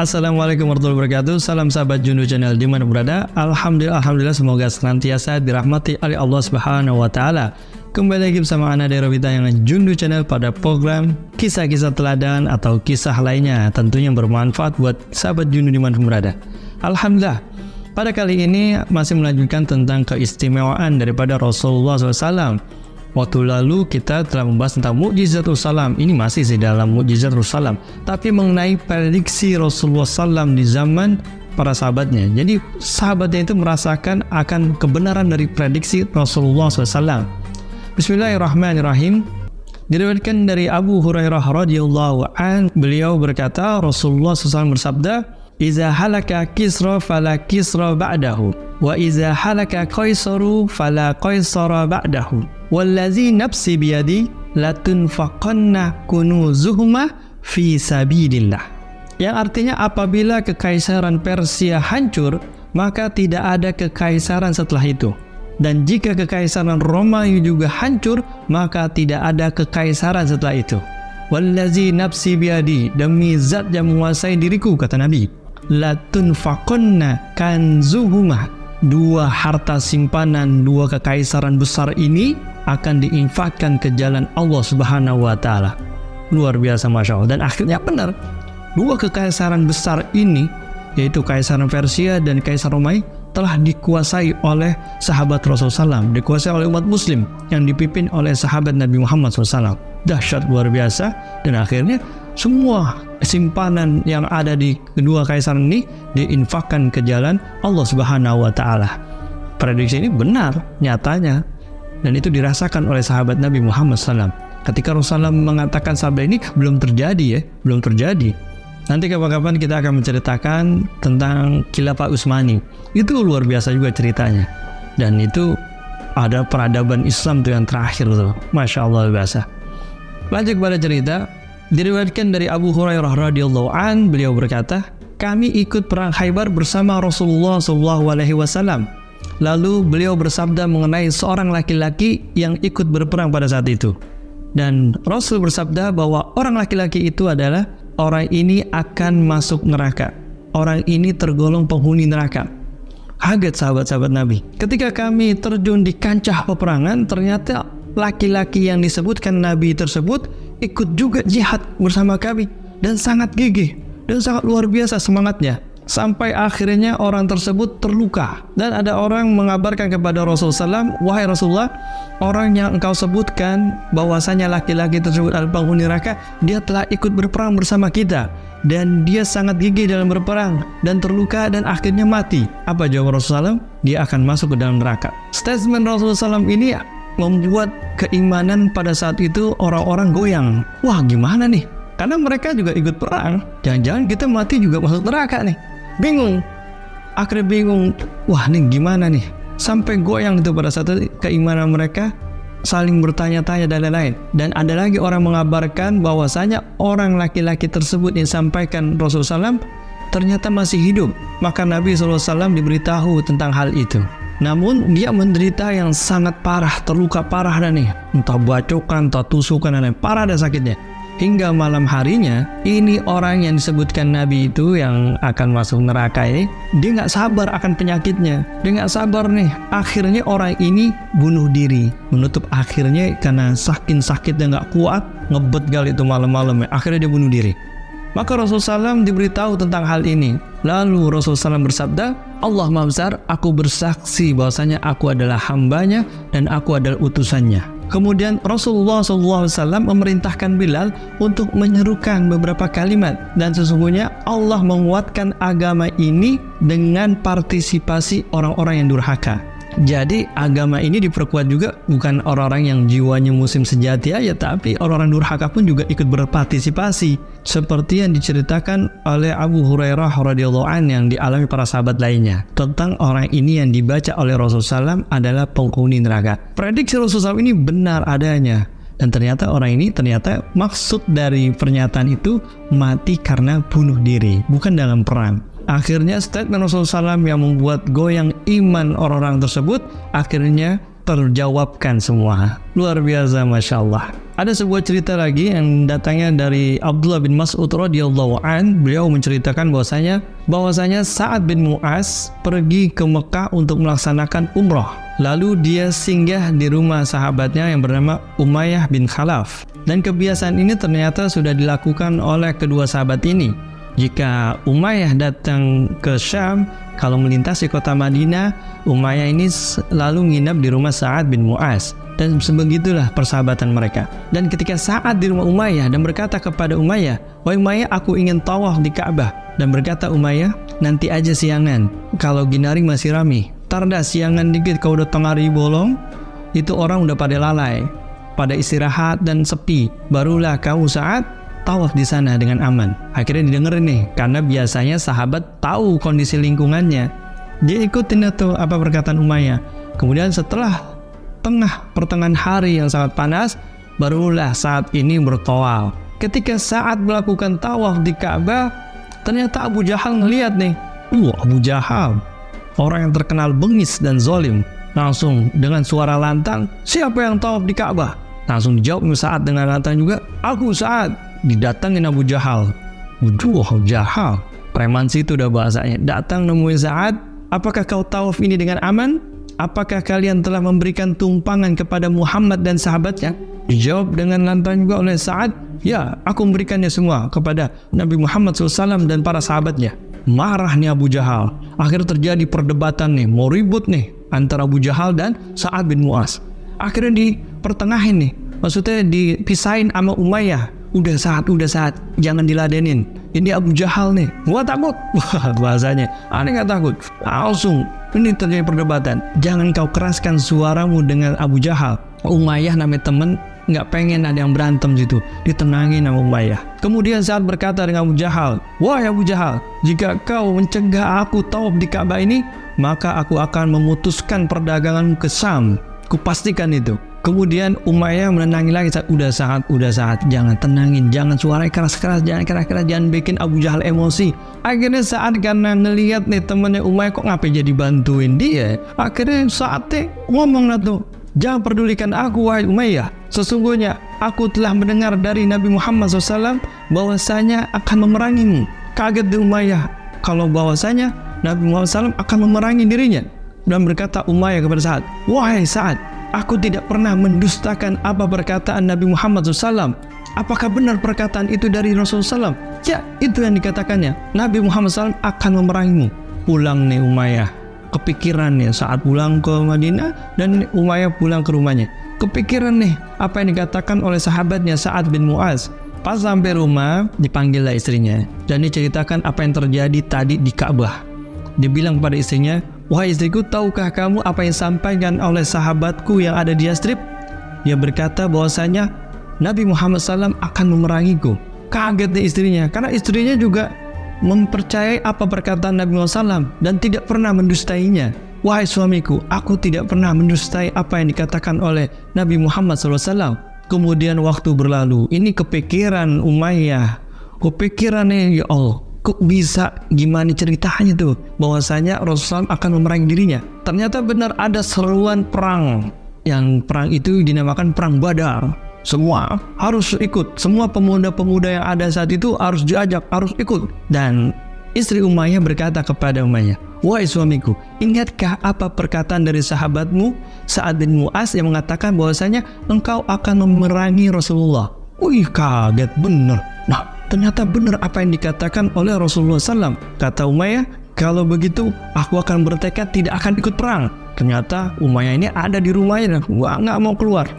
Assalamualaikum warahmatullahi wabarakatuh. Salam sahabat Jundu Channel dimana berada. Alhamdulillah semoga senantiasa dirahmati oleh Allah Subhanahu wa Ta'ala. Kembali lagi bersama Ana dari Robita yang Jundu Channel pada program kisah-kisah teladan atau kisah lainnya tentunya yang bermanfaat buat sahabat Jundu dimana berada. Alhamdulillah, pada kali ini masih melanjutkan tentang keistimewaan daripada Rasulullah SAW. Waktu lalu kita telah membahas tentang mukjizat Rasulullah. Ini masih sih dalam mukjizat Rasulullah, tapi mengenai prediksi Rasulullah SAW di zaman para sahabatnya. Jadi sahabatnya itu merasakan akan kebenaran dari prediksi Rasulullah SAW. Bismillahirrahmanirrahim. Diriwayatkan dari Abu Hurairah radhiyallahu an, beliau berkata, Rasulullah SAW bersabda, "Iza halaka Kisra fala Kisra ba'dahu, wa iza halaka Qaisaru fala Qaisara ba'dahu. Wallazi nafsi biyadi latunfaqanna kunuzuhuma fi sabilillah." Yang artinya apabila kekaisaran Persia hancur, maka tidak ada kekaisaran setelah itu. Dan jika kekaisaran Romawi juga hancur, maka tidak ada kekaisaran setelah itu. Wallazi nafsi biyadi, demi zat yang menguasai diriku, kata Nabi, latunfaqanna kanzuhuma, dua harta simpanan dua kekaisaran besar ini akan diinfakkan ke jalan Allah Subhanahu wa Ta'ala. Luar biasa, Masya Allah. Dan akhirnya benar, dua kekaisaran besar ini, yaitu Kaisaran Persia dan Kaisar Romawi, telah dikuasai oleh sahabat Rasulullah SAW, dikuasai oleh umat muslim yang dipimpin oleh sahabat Nabi Muhammad SAW. Dahsyat, luar biasa. Dan akhirnya semua simpanan yang ada di kedua kaisaran ini diinfakkan ke jalan Allah Subhanahu wa Ta'ala. Prediksi ini benar nyatanya, dan itu dirasakan oleh sahabat Nabi Muhammad SAW. Ketika Rasulullah mengatakan sabda ini belum terjadi, belum terjadi. Nanti kapan-kapan kita akan menceritakan tentang Khilafah Utsmani. Itu luar biasa juga ceritanya. Dan itu ada peradaban Islam tuh yang terakhir tuh. Masya Allah, luar biasa. Lanjut pada cerita. Diriwayatkan dari Abu Hurairah radhiyallahu an, beliau berkata, kami ikut perang Khaybar bersama Rasulullah SAW. Lalu beliau bersabda mengenai seorang laki-laki yang ikut berperang pada saat itu. Dan Rasul bersabda bahwa orang laki-laki itu adalah orang ini akan masuk neraka. Orang ini tergolong penghuni neraka. Kaget sahabat-sahabat Nabi. Ketika kami terjun di kancah peperangan, ternyata laki-laki yang disebutkan Nabi tersebut ikut juga jihad bersama kami. Dan sangat gigih. Dan sangat luar biasa semangatnya. Sampai akhirnya orang tersebut terluka. Dan ada orang mengabarkan kepada Rasulullah SAW, wahai Rasulullah, orang yang engkau sebutkan bahwasanya laki-laki tersebut adalah penghuni neraka, dia telah ikut berperang bersama kita. Dan dia sangat gigih dalam berperang dan terluka dan akhirnya mati. Apa jawab Rasulullah SAW? Dia akan masuk ke dalam neraka. Statement Rasulullah SAW ini membuat keimanan pada saat itu orang-orang goyang. Wah, gimana nih? Karena mereka juga ikut perang. Jangan-jangan kita mati juga masuk neraka nih. Bingung. Akhirnya bingung. Wah, nih gimana nih? Sampai goyang itu pada saat itu keimanan mereka, saling bertanya-tanya dan lain-lain. Dan ada lagi orang mengabarkan bahwasanya orang laki-laki tersebut yang sampaikan Rasulullah SAW ternyata masih hidup. Maka Nabi SAW diberitahu tentang hal itu. Namun dia menderita yang sangat parah, terluka parah dan nih, entah bacokan, entah tusukan dan lain, parah dan sakitnya. Hingga malam harinya, ini orang yang disebutkan Nabi itu yang akan masuk neraka ini, dia nggak sabar akan penyakitnya. Dia nggak sabar nih. Akhirnya orang ini bunuh diri. Menutup akhirnya karena saking sakitnya nggak kuat, ngebet kali itu malam-malam. Akhirnya dia bunuh diri. Maka Rasulullah SAW diberitahu tentang hal ini. Lalu Rasulullah SAW bersabda, Allah Maha Besar, aku bersaksi bahwasanya aku adalah hambanya dan aku adalah utusannya. Kemudian Rasulullah SAW memerintahkan Bilal untuk menyerukan beberapa kalimat. Dan sesungguhnya Allah menguatkan agama ini dengan partisipasi orang-orang yang durhaka. Jadi agama ini diperkuat juga bukan orang-orang yang jiwanya muslim sejati aja, tapi orang-orang durhaka pun juga ikut berpartisipasi. Seperti yang diceritakan oleh Abu Hurairah radhiyallahu an yang dialami para sahabat lainnya. Tentang orang ini yang dibaca oleh Rasulullah SAW adalah penghuni neraka. Prediksi Rasulullah SAW ini benar adanya. Dan ternyata orang ini maksud dari pernyataan itu mati karena bunuh diri, bukan dalam perang. Akhirnya statement Rasulullah SAW yang membuat goyang iman orang-orang tersebut akhirnya terjawabkan semua. Luar biasa, Masya Allah. Ada sebuah cerita lagi yang datangnya dari Abdullah bin Mas'ud radhiyallahu an. Beliau menceritakan bahwasanya Sa'ad bin Mu'az pergi ke Mekah untuk melaksanakan umrah. Lalu dia singgah di rumah sahabatnya yang bernama Umayyah bin Khalaf. Dan kebiasaan ini ternyata sudah dilakukan oleh kedua sahabat ini. Jika Umayyah datang ke Syam, kalau melintasi kota Madinah, Umayyah ini selalu nginap di rumah Sa'ad bin Mu'az. Dan sebegitulah persahabatan mereka. Dan ketika Sa'ad di rumah Umayyah dan berkata kepada Umayyah, "Wahai Umayyah, aku ingin tawaf di Ka'bah." Dan berkata Umayyah, "Nanti aja siangan, kalau Ginaring masih rame. Tar dah siangan dikit, kau udah tengah hari bolong, itu orang udah pada lalai, pada istirahat dan sepi. Barulah kau Sa'ad tawaf di sana dengan aman." Akhirnya didengerin nih, karena biasanya sahabat tahu kondisi lingkungannya. Dia ikutin itu apa perkataan Umayyah. Kemudian setelah pertengahan hari yang sangat panas, barulah saat ini bertawaf. Ketika saat melakukan tawaf di Ka'bah, ternyata Abu Jahal ngeliat nih. Abu Jahal, orang yang terkenal bengis dan zalim. Langsung dengan suara lantang, "Siapa yang tawaf di Ka'bah?" Langsung dijawab Sa'ad dengan lantang juga, "Aku Sa'ad." Didatangin Abu Jahal. Abu Jahal, preman situ udah bahasanya. Datang nemuin Sa'ad, "Apakah kau tawaf ini dengan aman? Apakah kalian telah memberikan tumpangan kepada Muhammad dan sahabatnya?" Dijawab dengan lantang juga oleh Sa'ad, "Ya, aku memberikannya semua kepada Nabi Muhammad SAW dan para sahabatnya." Marah nih Abu Jahal. Akhirnya terjadi perdebatan nih, mau ribut nih antara Abu Jahal dan Sa'ad bin Mu'az. Akhirnya dipertengahin nih, maksudnya dipisahin sama Umayyah. Udah saat, jangan diladenin. Ini Abu Jahal nih, gua takut. Wah, bahasanya, aneh gak takut. Langsung, ini terjadi perdebatan. Jangan kau keraskan suaramu dengan Abu Jahal. Umayyah namanya temen, gak pengen ada yang berantem situ. Ditenangin sama Umayyah. Kemudian saat berkata dengan Abu Jahal, "Wahai Abu Jahal, jika kau mencegah aku tawaf di Ka'bah ini, maka aku akan memutuskan perdaganganmu ke Syam." Kupastikan itu. Kemudian Umayyah menenangi lagi, udah saat, jangan tenangin, jangan suaranya keras-keras, jangan bikin Abu Jahal emosi. Akhirnya saat karena ngelihat nih temennya Umayyah kok ngapain jadi bantuin dia, akhirnya saatnya ngomong lah tuh, "Jangan pedulikan aku wahai Umayyah, sesungguhnya aku telah mendengar dari Nabi Muhammad SAW bahwasanya akan memerangimu." Kaget di Umayyah kalau bahwasanya Nabi Muhammad SAW akan memerangi dirinya. Dan berkata Umayyah kepada Sa'ad, "Wahai Sa'ad, aku tidak pernah mendustakan apa perkataan Nabi Muhammad SAW. Apakah benar perkataan itu dari Rasulullah SAW?" "Ya, itu yang dikatakannya. Nabi Muhammad SAW akan memerangimu." Pulang nih Umayyah. Kepikiran nih saat pulang ke Madinah dan Umayyah pulang ke rumahnya. Kepikiran nih apa yang dikatakan oleh sahabatnya Sa'ad bin Mu'az. Pas sampai rumah, dipanggillah istrinya. Dan diceritakan apa yang terjadi tadi di Ka'bah. Dia bilang kepada istrinya, "Wahai istriku, tahukah kamu apa yang disampaikan oleh sahabatku yang ada di Yastrib?" Dia berkata bahwasanya Nabi Muhammad SAW akan memerangiku. Kaget nih istrinya, karena istrinya juga mempercayai apa perkataan Nabi Muhammad SAW dan tidak pernah mendustainya. "Wahai suamiku, aku tidak pernah mendustai apa yang dikatakan oleh Nabi Muhammad SAW." Kemudian waktu berlalu, ini kepikiran Umayyah. Kepikirannya, ya Allah, kok bisa gimana ceritanya tuh bahwasanya Rasulullah akan memerangi dirinya. Ternyata benar ada seruan perang, yang perang itu dinamakan perang Badar. Semua harus ikut, semua pemuda-pemuda yang ada saat itu harus diajak, harus ikut. Dan istri Umayyah berkata kepada Umayyah, "Wahai suamiku, ingatkah apa perkataan dari sahabatmu Sa'ad bin Mu'az yang mengatakan bahwasanya engkau akan memerangi Rasulullah?" Wih, kaget bener. Nah, ternyata benar apa yang dikatakan oleh Rasulullah SAW. Kata Umayyah, "Kalau begitu aku akan bertekad tidak akan ikut perang." Ternyata Umayyah ini ada di rumahnya dan nggak mau keluar.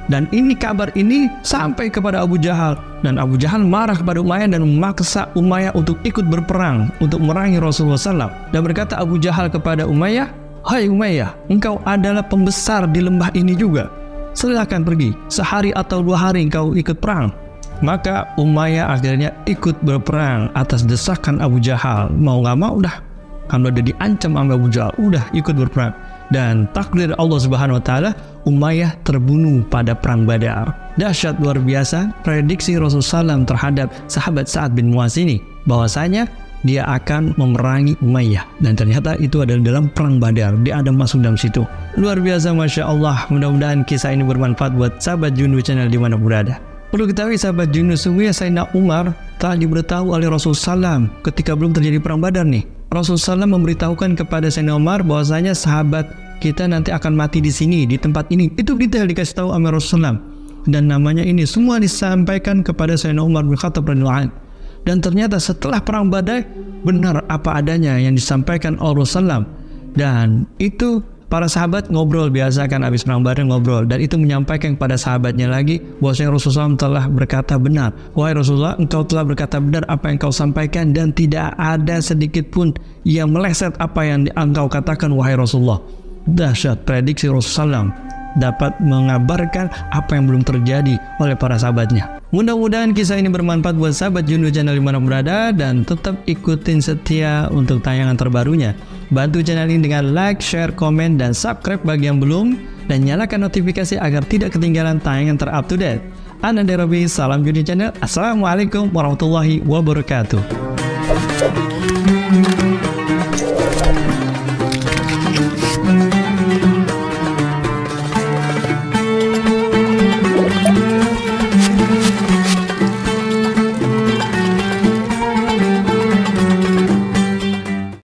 Dan ini kabar ini sampai kepada Abu Jahal. Dan Abu Jahal marah kepada Umayyah dan memaksa Umayyah untuk ikut berperang untuk memerangi Rasulullah SAW. Dan berkata Abu Jahal kepada Umayyah, "Hai Umayyah, engkau adalah pembesar di lembah ini juga. Silakan pergi, sehari atau 2 hari engkau ikut perang." Maka Umayyah akhirnya ikut berperang atas desakan Abu Jahal. Mau gak mau udah, kalau udah diancam sama Abu Jahal, udah ikut berperang. Dan takdir Allah Subhanahu wa Ta'ala, Umayyah terbunuh pada perang Badar. Dahsyat luar biasa prediksi Rasulullah SAW terhadap sahabat Sa'ad bin Mu'az ini, bahwasanya dia akan memerangi Umayyah. Dan ternyata itu adalah dalam perang Badar. Dia ada masuk dalam situ. Luar biasa, Masya Allah. Mudah-mudahan kisah ini bermanfaat buat sahabat Jundu Channel dimana berada. Perlu ketahui sahabat Jundu, sungguhnya Sayyidina Umar telah diberitahu oleh Rasulullah SAW ketika belum terjadi perang Badar nih. Rasulullah SAW memberitahukan kepada Sayyidina Umar bahwasanya sahabat kita nanti akan mati di sini, di tempat ini. Itu detail dikasih tahu oleh Rasulullah. Dan namanya ini semua disampaikan kepada Sayyidina Umar bin Khattab radhiyallahu anhu. Dan ternyata setelah perang Badar benar apa adanya yang disampaikan oleh Rasulullah. Dan itu para sahabat ngobrol biasa kan, habis perang Badar ngobrol, dan itu menyampaikan kepada sahabatnya lagi bahwasanya Rasulullah telah berkata benar. Wahai Rasulullah, engkau telah berkata benar apa yang kau sampaikan dan tidak ada sedikit pun yang meleset apa yang engkau katakan wahai Rasulullah. Dahsyat prediksi Rasulullah dapat mengabarkan apa yang belum terjadi oleh para sahabatnya. Mudah-mudahan kisah ini bermanfaat buat sahabat Jundu Channel dimana berada, dan tetap ikutin setia untuk tayangan terbarunya. Bantu channel ini dengan like, share, komen, dan subscribe bagi yang belum, dan nyalakan notifikasi agar tidak ketinggalan tayangan terup to date. Ana Derobi, salam Jundu Channel. Assalamualaikum warahmatullahi wabarakatuh.